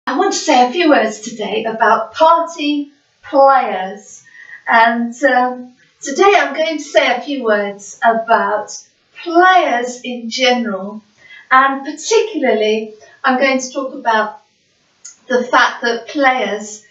I want to say a few words today about party players, and today I'm going to say a few words about players in general, and particularly I'm going to talk about the fact that players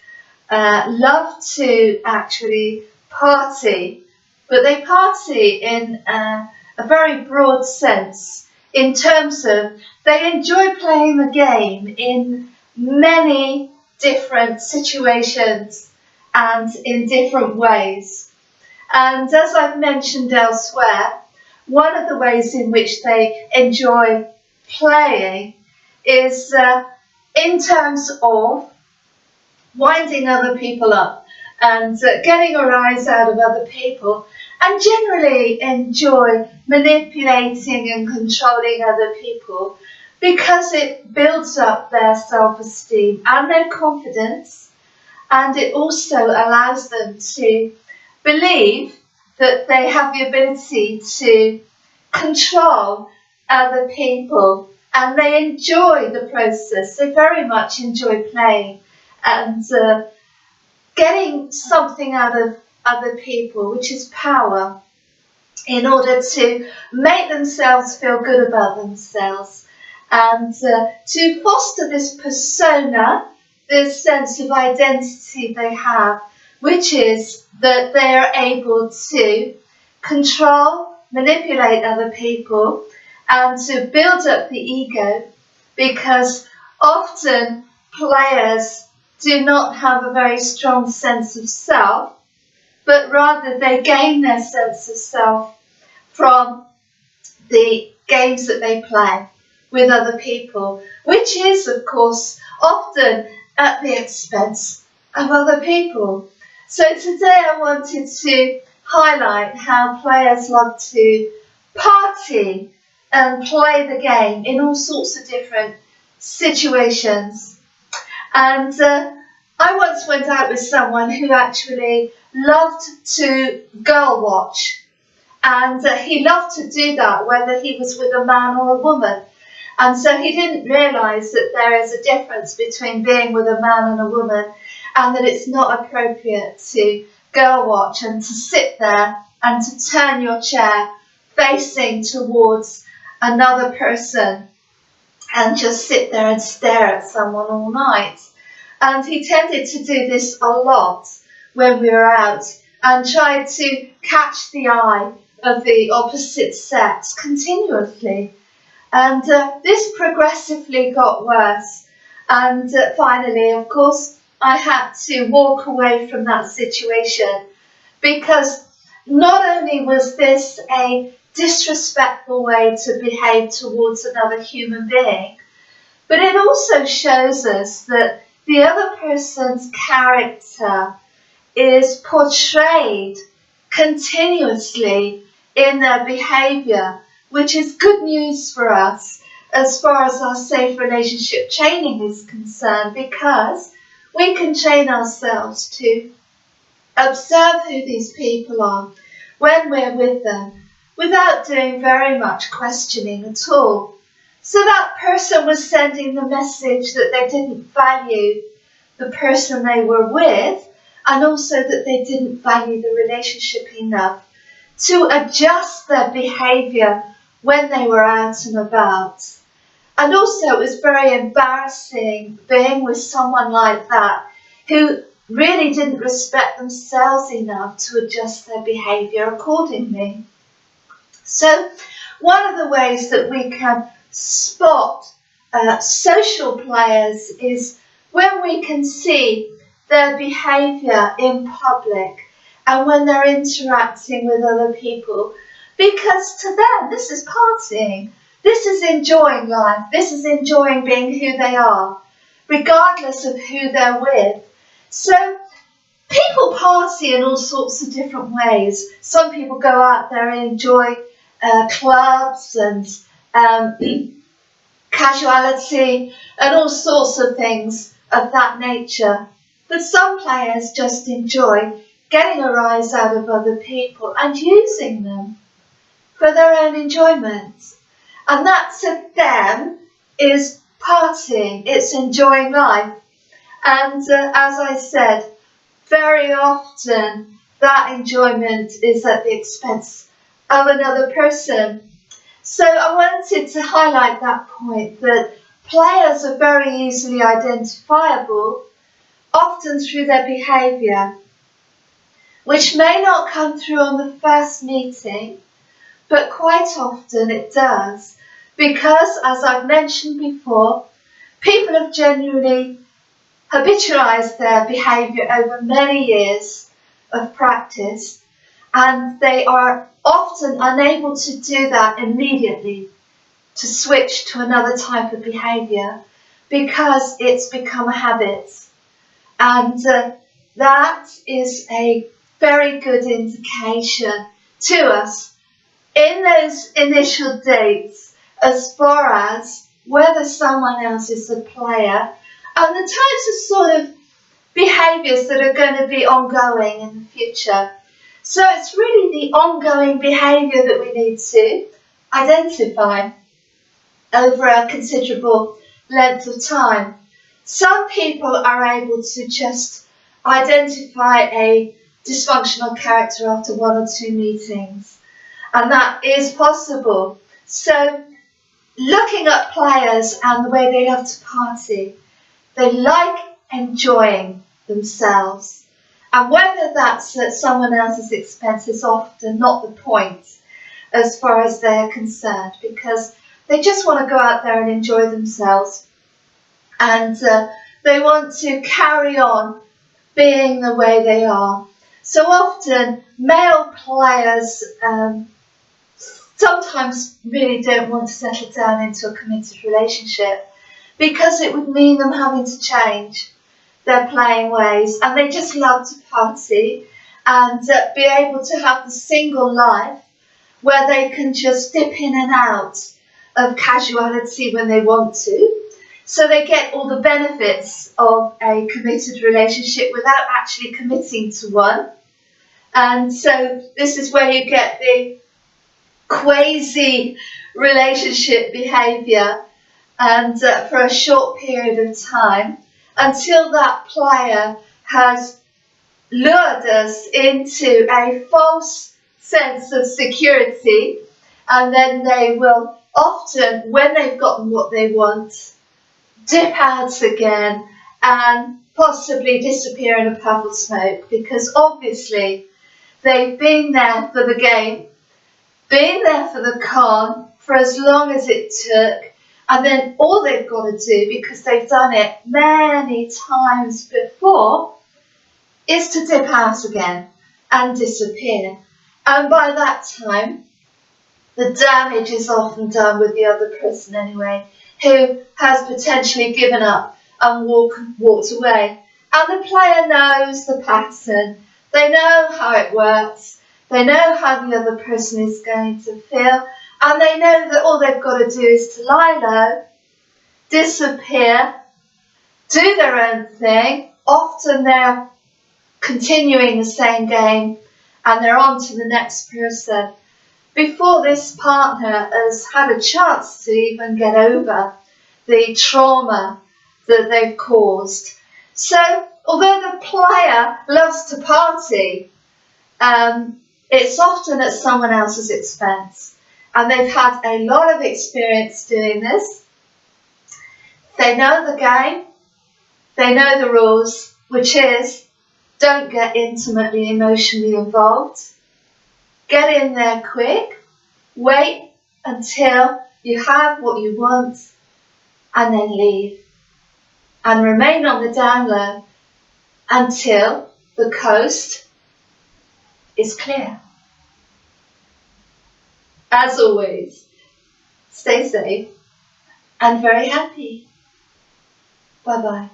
love to actually party, but they party in a very broad sense in terms of they enjoy playing the game in many different situations and in different ways. And as I've mentioned elsewhere, one of the ways in which they enjoy playing is in terms of winding other people up and getting a rise out of other people, and generally enjoy manipulating and controlling other people because it builds up their self-esteem and their confidence, and it also allows them to believe that they have the ability to control other people, and they enjoy the process. They very much enjoy playing and getting something out of other people, which is power, in order to make themselves feel good about themselves, and to foster this persona, this sense of identity they have, which is that they are able to control, manipulate other people, and to build up the ego, because often players do not have a very strong sense of self, but rather they gain their sense of self from the games that they play with other people, which is, of course, often at the expense of other people. So today I wanted to highlight how players love to party and play the game in all sorts of different situations. And I once went out with someone who actually loved to girl watch, and he loved to do that whether he was with a man or a woman. And so he didn't realise that there is a difference between being with a man and a woman, and that it's not appropriate to girl watch and to sit there and to turn your chair facing towards another person and just sit there and stare at someone all night. And he tended to do this a lot when we were out, and tried to catch the eye of the opposite sex continuously. And this progressively got worse, and finally, of course, I had to walk away from that situation, because not only was this a disrespectful way to behave towards another human being, but it also shows us that the other person's character is portrayed continuously in their behaviour, which is good news for us as far as our safe relationship training is concerned, because we can train ourselves to observe who these people are when we're with them without doing very much questioning at all. So that person was sending the message that they didn't value the person they were with, and also that they didn't value the relationship enough to adjust their behaviour when they were out and about. And also it was very embarrassing being with someone like that, who really didn't respect themselves enough to adjust their behaviour accordingly. So one of the ways that we can spot social players is when we can see their behaviour in public and when they're interacting with other people, because to them this is partying, this is enjoying life, this is enjoying being who they are, regardless of who they're with. So people party in all sorts of different ways. Some people go out there and enjoy clubs and casuality and all sorts of things of that nature. But some players just enjoy getting a rise out of other people and using them for their own enjoyment. And that to them is partying, it's enjoying life. And as I said, very often that enjoyment is at the expense of another person. So I wanted to highlight that point, that players are very easily identifiable, often through their behaviour, which may not come through on the first meeting, but quite often it does, because, as I've mentioned before, people have genuinely habitualised their behaviour over many years of practice, and they are often unable to do that immediately, to switch to another type of behaviour, because it's become a habit. And that is a very good indication to us in those initial dates as far as whether someone else is a player and the types of sort of behaviours that are going to be ongoing in the future. So it's really the ongoing behaviour that we need to identify over a considerable length of time. Some people are able to just identify a dysfunctional character after 1 or 2 meetings, and that is possible. So looking at players and the way they love to party, they like enjoying themselves, and whether that's at someone else's expense is often not the point as far as they're concerned, because they just want to go out there and enjoy themselves, and they want to carry on being the way they are. So often male players sometimes really don't want to settle down into a committed relationship, because it would mean them having to change their playing ways, and they just love to party and be able to have the single life where they can just dip in and out of casuality when they want to. So they get all the benefits of a committed relationship without actually committing to one. And so this is where you get the quasi-relationship behaviour, and for a short period of time, until that player has lured us into a false sense of security, and then they will often, when they've gotten what they want, dip out again and possibly disappear in a puff of smoke, because obviously they've been there for the game, been there for the con for as long as it took, and then all they've got to do, because they've done it many times before, is to dip out again and disappear. And by that time, the damage is often done with the other person anyway, who has potentially given up and walked away. And the player knows the pattern. They know how it works. They know how the other person is going to feel. And they know that all they've got to do is to lie low, disappear, do their own thing. Often they're continuing the same game and they're on to the next person before this partner has had a chance to even get over the trauma that they've caused. So although the player loves to party, it's often at someone else's expense. And they've had a lot of experience doing this. They know the game. They know the rules, which is don't get intimately emotionally involved. Get in there quick. Wait until you have what you want and then leave. And remain on the down low until the coast is clear. As always, stay safe and very happy. Bye-bye.